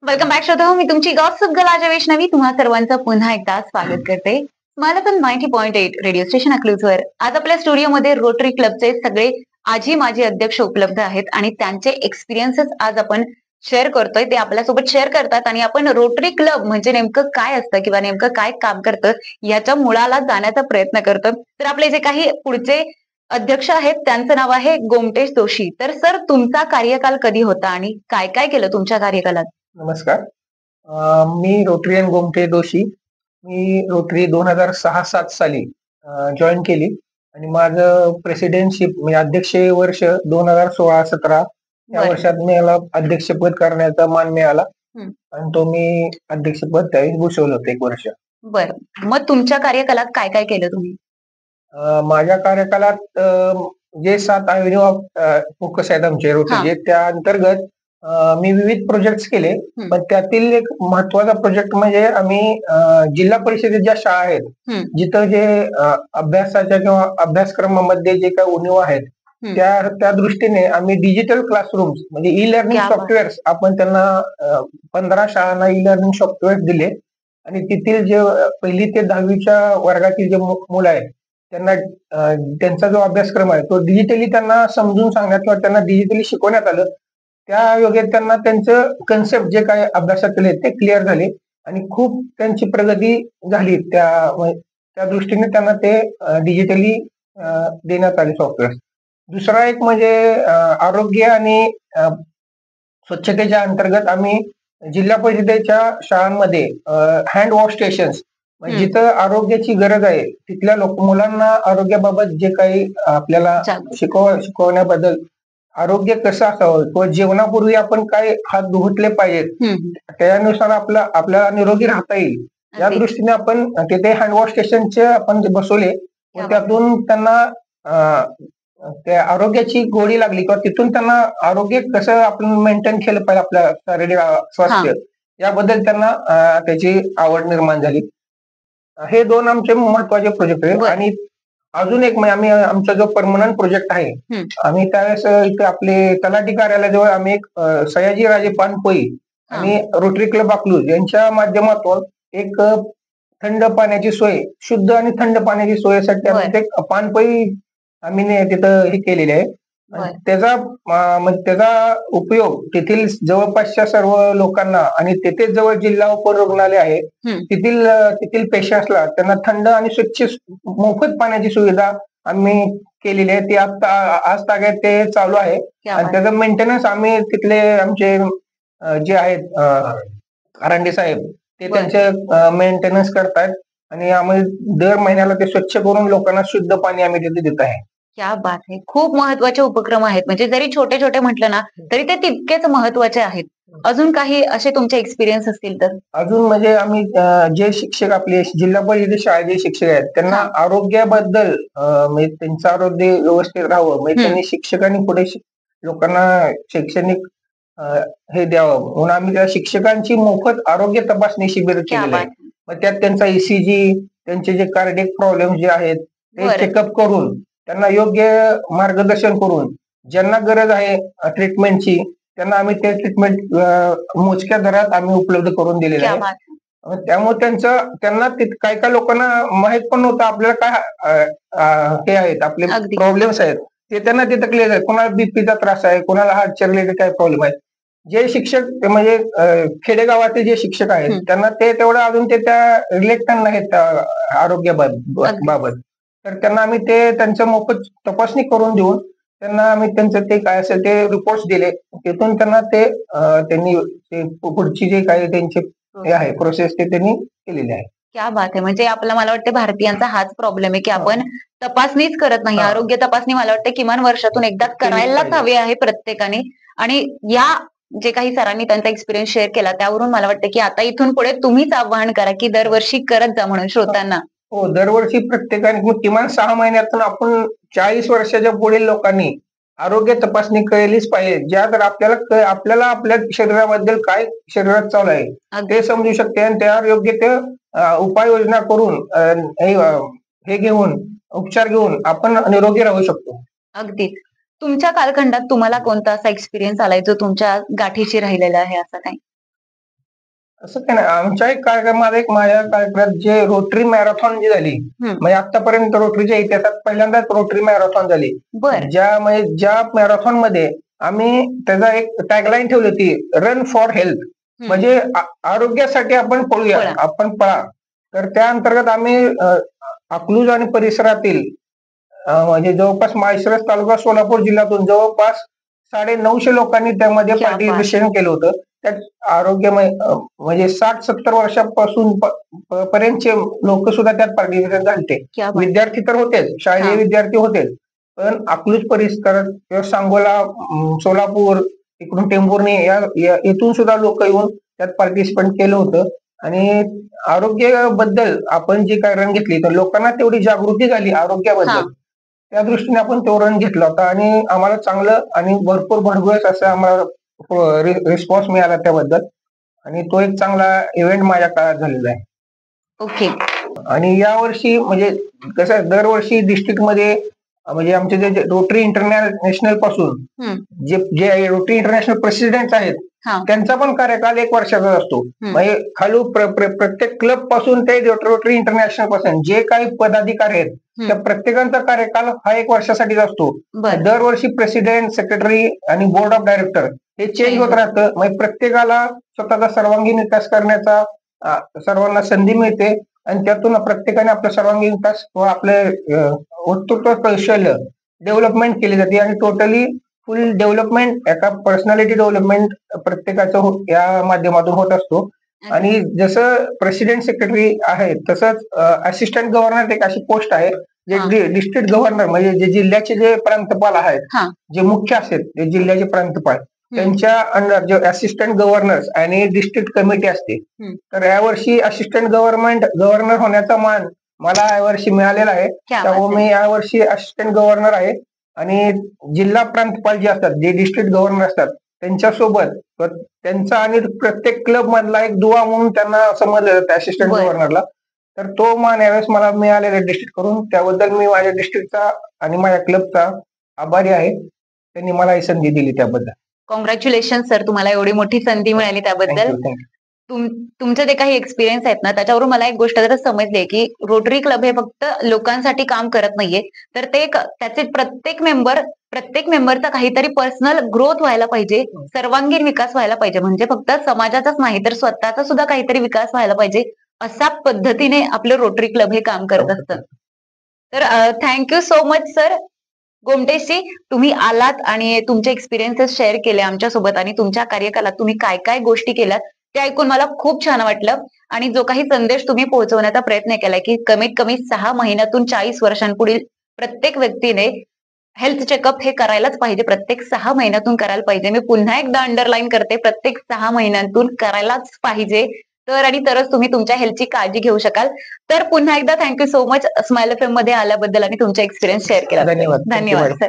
Welcome back श्रोता मी तुमची gossip girl Vaishnavi तुम्हा सर्वांचं पुन्हा एकदा स्वागत करते. मला पण 90.8 रेडिओ स्टेशन अकलूजवर आज आपल्या स्टुडिओमध्ये रोटरी क्लबचे सगळे आजी माजी अध्यक्ष उपलब्ध आहेत आणि त्यांचे एक्सपिरियन्सेस आज आपण शेअर करतोय. ते आपल्यासोबत शेअर करतात आणि आपण रोटरी क्लब म्हणजे नेमकं काय असतं किंवा नेमकं काय काम करतं याच्या मुळाला जाण्याचा प्रयत्न करतो. तर आपले जे काही पुढचे अध्यक्ष आहेत त्यांचं नाव आहे गोमटेश जोशी. तर सर, तुमचा कार्यकाल कधी होता आणि काय काय केलं तुमच्या कार्यकालात? नमस्कार. मी रोटरीयन गोमटे जोशी. मी रोटरी 2006-07 साली जॉईन केली आणि माझं प्रेसिडेंटशिप म्हणजे अध्यक्ष वर्ष 2016-17 या बरं. वर्षात मला अध्यक्षपद करण्याचा मान मिळाला हं. आणि तो मी अध्यक्षपद त्यावेळी भूषवलं होतं 1 वर्ष. बरं. मग तुमच्या कार्यकालात काय काय केलं तुम्ही? माझ्या कार्यकालात जे 7 अव्हेन्यू ऑफ फोकस आहेत आमचे रोटरीचे त्या अंतर्गत मी विविध प्रोजेक्ट्स केले. हं. पण त्यातील एक महत्वाचा प्रोजेक्ट म्हणजे आम्ही जिल्हा परिषदेत ज्या शाळा आहेत हं. जिथं जे अभ्यासाच्या किंवा अभ्यासक्रमामध्ये जे काही उणीवा आहेत हं. त्या दृष्टीने आम्ही डिजिटल क्लासरूम्स म्हणजे ई लर्निंग क्या बात. सॉफ्टवेअर्स आपण त्यांना 15 शाळांना ई लर्निंग सॉफ्टवेअर दिले आणि तेथील जे 1ली ते 10वीच्या वर्गातील जे मुलं आहेत त्यांना त्यांचा जो अभ्यासक्रम आहे तो डिजिटली त्यांना समजून सांगण्यात किंवा त्यांना डिजिटली शिकवण्यात आलं. त्या योगे त्यांना त्यांचं कन्सेप्ट जे काय अभ्यासातील आहेत ते क्लिअर झाले आणि खूप त्यांची प्रगती झाली. त्या दृष्टीने त्यांना ते डिजिटली देण्यात आले सॉफ्टवेअर. दुसरा एक म्हणजे आरोग्य आणि स्वच्छतेच्या अंतर्गत आम्ही जिल्हा परिषदेच्या शाळांमध्ये हँड वॉश स्टेशन्स म्हणजे जिथं आरोग्याची गरज आहे तिथल्या मुलांना आरोग्याबाबत जे काही आपल्याला शिकवण्याबद्दल आरोग्य कसं असावं किंवा जेवणापूर्वी आपण काय हात धुतले पाहिजेत त्यानुसार आपल्याला निरोगी राहता येईल या दृष्टीने आपण तिथे हँडवॉश स्टेशनचे आपण बसवले व त्यातून त्यांना त्या आरोग्याची गोडी लागली किंवा तिथून त्यांना आरोग्य कसं आपण मेंटेन केलं पाहिजे आपल्या शारीरिक स्वास्थ्य याबद्दल त्यांना त्याची आवड निर्माण झाली. हे 2 आमचे महत्वाचे प्रोजेक्ट आहेत. आणि अजून एक म्हणजे आम्ही आमचा जो परमनंट प्रोजेक्ट आहे आम्ही त्यावेळेस इथे आपले तलाठी कार्यालयाजवळ आम्ही एक सयाजीराजे पानपोई आणि रोटरी क्लब अकलूज यांच्या माध्यमातून एक थंड पाण्याची सोय, शुद्ध आणि थंड पाण्याची सोयीसाठी आम्ही ते पानपोई आम्ही तिथं हे केलेले आहे. त्याचा उपयोग तेथील जवळपासच्या सर्व लोकांना आणि तेथे जवळ जिल्हा उपरुग्णालय आहे तेथील पेशंट्सला त्यांना थंड आणि स्वच्छ मोफत पाण्याची सुविधा आम्ही केलेली आहे. ती आता आज ताग्यात ते चालू आहे आणि त्याचं मेंटेनन्स आम्ही तिथले आमचे जे आहेत आरांडे साहेब ते त्यांचे मेंटेनन्स करतायत आणि आम्ही दर महिन्याला ते स्वच्छ करून लोकांना शुद्ध पाणी आम्ही तिथे देत आहे. क्या बात आहे. खूप महत्वाचे उपक्रम आहेत. म्हणजे जरी छोटे छोटे म्हटलं ना तरी ते तितकेच महत्वाचे आहेत. अजून काही असे तुमचे एक्सपिरियन्स असतील तर? अजून म्हणजे आम्ही जे शिक्षक आपले जिल्हा परिषद शाळेचे शिक्षक आहेत त्यांना आरोग्याबद्दल म्हणजे त्यांचं आरोग्य व्यवस्थित राहावं म्हणजे त्यांनी शिक्षकांनी पुढे लोकांना शैक्षणिक हे द्यावं म्हणून आम्ही त्या शिक्षकांची मोफत आरोग्य तपासणी शिबिर केलेलं आहे. मग त्यात त्यांचा ईसीजी त्यांचे जे कार्डियक प्रॉब्लेम जे आहेत ते चेकअप करून त्यांना योग्य मार्गदर्शन करून ज्यांना गरज आहे ट्रीटमेंटची त्यांना आम्ही ते ट्रीटमेंट मोजक्या दरात आम्ही उपलब्ध करून दिलेलं आहे. त्यामुळे त्यांना काही काही लोकांना माहित पण नव्हतं आपल्याला काय हे आहेत आपले प्रॉब्लेम्स आहेत ते त्यांना तिथं क्लिअर आहे. कोणाला बीपीचा त्रास आहे, कोणाला हार्टचे रिलेटेड काय प्रॉब्लेम आहेत. जे शिक्षक म्हणजे खेडेगावातील जे शिक्षक आहेत त्यांना ते तेवढं अजून ते त्या रिलेटेड नाहीत आरोग्याबाबत. तर त्यांना आम्ही ते त्यांचं मोफत तपासणी करून देऊन त्यांना आम्ही त्यांचं ते काय असेल ते रिपोर्ट्स दिले. तिथून त्यांना त्यांनी पुढची जे काही त्यांचे हे आहे प्रोसेस ते त्यांनी केलेली आहे. क्या बात आहे. म्हणजे मला वाटतं भारतीयांचा हाच प्रॉब्लेम आहे की आपण तपासणीच करत नाही. आरोग्य तपासणी मला वाटतं किमान वर्षातून एकदा करायलाच हवी आहे प्रत्येकाने. आणि या जे काही सरांनी त्यांचा एक्सपिरियन्स शेअर केला त्यावरून मला वाटतं की आता इथून पुढे तुम्हीच आवाहन करा की दरवर्षी करत जा म्हणून श्रोतांना. हो, दरवर्षी प्रत्येकाने किमान 6 महिन्यातून आपण 40 वर्षाच्या पुढील लोकांनी आरोग्य तपासणी केलीच पाहिजे. ज्या तर आपल्याला आपल्या शरीराबद्दल काय शरीरात चालू आहे ते समजू शकते आणि त्यावर योग्य ते उपाययोजना करून हे घेऊन उपचार घेऊन आपण निरोगी राहू शकतो. अगदीच. तुमच्या कालखंडात तुम्हाला कोणता असा एक्सपिरियन्स आलाय जो तुमच्या गाठीशी राहिलेला आहे असं काही? असं काय नाही. आमच्या एक कार्यक्रमात माझ्या कार्यक्रमात जे रोटरी मॅरेथॉन जी झाली, म्हणजे आतापर्यंत रोटरीच्या इतिहासात पहिल्यांदाच रोटरी मॅरेथॉन झाली. बर ज्या मॅरेथॉन मध्ये आम्ही त्याचा एक टॅगलाईन ठेवली होती, रन फॉर हेल्थ. म्हणजे आरोग्यासाठी आपण पळूया, पळा. आपण पळा. तर त्या अंतर्गत आम्ही अकलूज आणि परिसरातील म्हणजे जवळपास माळशिरस तालुका सोलापूर जिल्ह्यातून जवळपास 950 लोकांनी त्यामध्ये क्या बात. पार्टिसिपेशन केलं होतं. त्यात आरोग्यमय म्हणजे 60-70 वर्षापासून पर्यंतचे लोक सुद्धा त्यात पार्टिसिपेट झाले. क्या बात. विद्यार्थी तर होतेच, शालेय हा. विद्यार्थी होतेच, पण अकलूज परिसर किंवा सांगोला, सोलापूर, इकडून टेंभुर्णी इथून सुद्धा लोक येऊन त्यात पार्टिसिपेट केलं होतं. आणि आरोग्याबद्दल आपण जी काय रन घेतली तर लोकांना तेवढी जागृती झाली आरोग्याबद्दल. त्या दृष्टीने आपण तो रन घेतला होता आणि आम्हाला चांगलं आणि भरपूर भरघोस असं आम्हाला रिस्पॉन्स मिळाला त्याबद्दल. आणि तो एक चांगला इव्हेंट माझ्या काळात झालेला आहे. ओके. आणि यावर्षी म्हणजे कसं आहे, दरवर्षी डिस्ट्रिक्टमध्ये म्हणजे आमचे जे रोटरी इंटरनॅशनल पासून जे रोटरी इंटरनॅशनल प्रेसिडेंट आहेत त्यांचा पण कार्यकाल 1 वर्षाचा असतो. म्हणजे खालू प्रत्येक क्लब पासून ते रोटरी इंटरनॅशनल पासून जे काही पदाधिकारी आहेत त्या प्रत्येकांचा कार्यकाल हा 1 वर्षासाठीच असतो. दरवर्षी प्रेसिडेंट, सेक्रेटरी आणि बोर्ड ऑफ डायरेक्टर हे चेंज होत राहतं. म्हणजे प्रत्येकाला स्वतःचा सर्वांगीण विकास करण्याचा सर्वांना संधी मिळते आणि त्यातून प्रत्येकाने आपला सर्वांगीण विकास व आपले वक्तृत्व कौशल्य डेव्हलपमेंट केली जाते आणि टोटली फुल डेव्हलपमेंट एका पर्सनॅलिटी डेव्हलपमेंट प्रत्येकाचं या माध्यमातून होत असतो. आणि जसं प्रेसिडेंट सेक्रेटरी आहे तसंच असिस्टंट गव्हर्नर एक अशी पोस्ट आहे जे डिस्ट्रिक्ट गव्हर्नर म्हणजे जे जिल्ह्याचे जे प्रांतपाल आहेत, जे मुख्य असतात ते जिल्ह्याचे प्रांतपाल, त्यांच्या अंडर जे असिस्टंट गव्हर्नर्स आणि डिस्ट्रिक्ट कमिटी असते. तर यावर्षी असिस्टंट गव्हर्नर होण्याचा मान मला यावर्षी मिळालेला आहे. त्यामुळे मी यावर्षी असिस्टंट गव्हर्नर आहे. आणि जिल्हा प्रांतपाल जे असतात, जे डिस्ट्रिक्ट गव्हर्नर असतात, त्यांच्यासोबत त्यांचा आणि प्रत्येक क्लब मधला एक दुवा म्हणून त्यांना समजलं जातं असिस्टंट गव्हर्नरला. तर तो मान यावेळेस मला मिळालेला डिस्ट्रिक्ट करून, त्याबद्दल मी माझ्या डिस्ट्रिक्टचा आणि माझ्या क्लबचा आभारी आहे. त्यांनी मला ही संधी दिली त्याबद्दल. कॉंग्रॅच्युलेशन सर, तुम्हाला एवढी मोठी संधी मिळाली त्याबद्दल. तुमचे जे काही एक्सपिरियन्स आहेत ना त्याच्यावरून मला एक गोष्ट जरा समजली की रोटरी क्लब हे फक्त लोकांसाठी काम करत नाहीये, तर ते त्याचे प्रत्येक मेंबरचा काहीतरी पर्सनल ग्रोथ व्हायला पाहिजे, सर्वांगीण विकास व्हायला पाहिजे. म्हणजे फक्त समाजाचाच नाही तर स्वतःचा सुद्धा काहीतरी विकास व्हायला पाहिजे, अशा पद्धतीने आपलं रोटरी क्लब हे काम करत असतं. तर थँक्यू सो मच सर. गोमटेशजी, तुम्ही आलात आणि तुमचे एक्सपिरियन्सेस शेअर केले आमच्यासोबत आणि तुमच्या कार्यकालात तुम्ही काय काय गोष्टी केल्यात ते ऐकून मला खूप छान वाटलं. आणि जो काही संदेश तुम्ही पोहोचवण्याचा प्रयत्न केलाय की कमीत कमी 6 महिन्यातून 40 वर्षांपुढील प्रत्येक व्यक्तीने हेल्थ चेकअप हे करायलाच पाहिजे, प्रत्येक 6 महिन्यातून करायला पाहिजे. मी पुन्हा एकदा अंडरलाईन करते, प्रत्येक 6 महिन्यातून करायलाच पाहिजे. आणि तरच तुम्ही तुमच्या हेल्थची काळजी घेऊ शकाल. तर पुन्हा एकदा thank you so much smile FM मध्ये आल्याबद्दल आणि तुमचा एक्सपिरियन्स शेअर केला. धन्यवाद. धन्यवाद सर.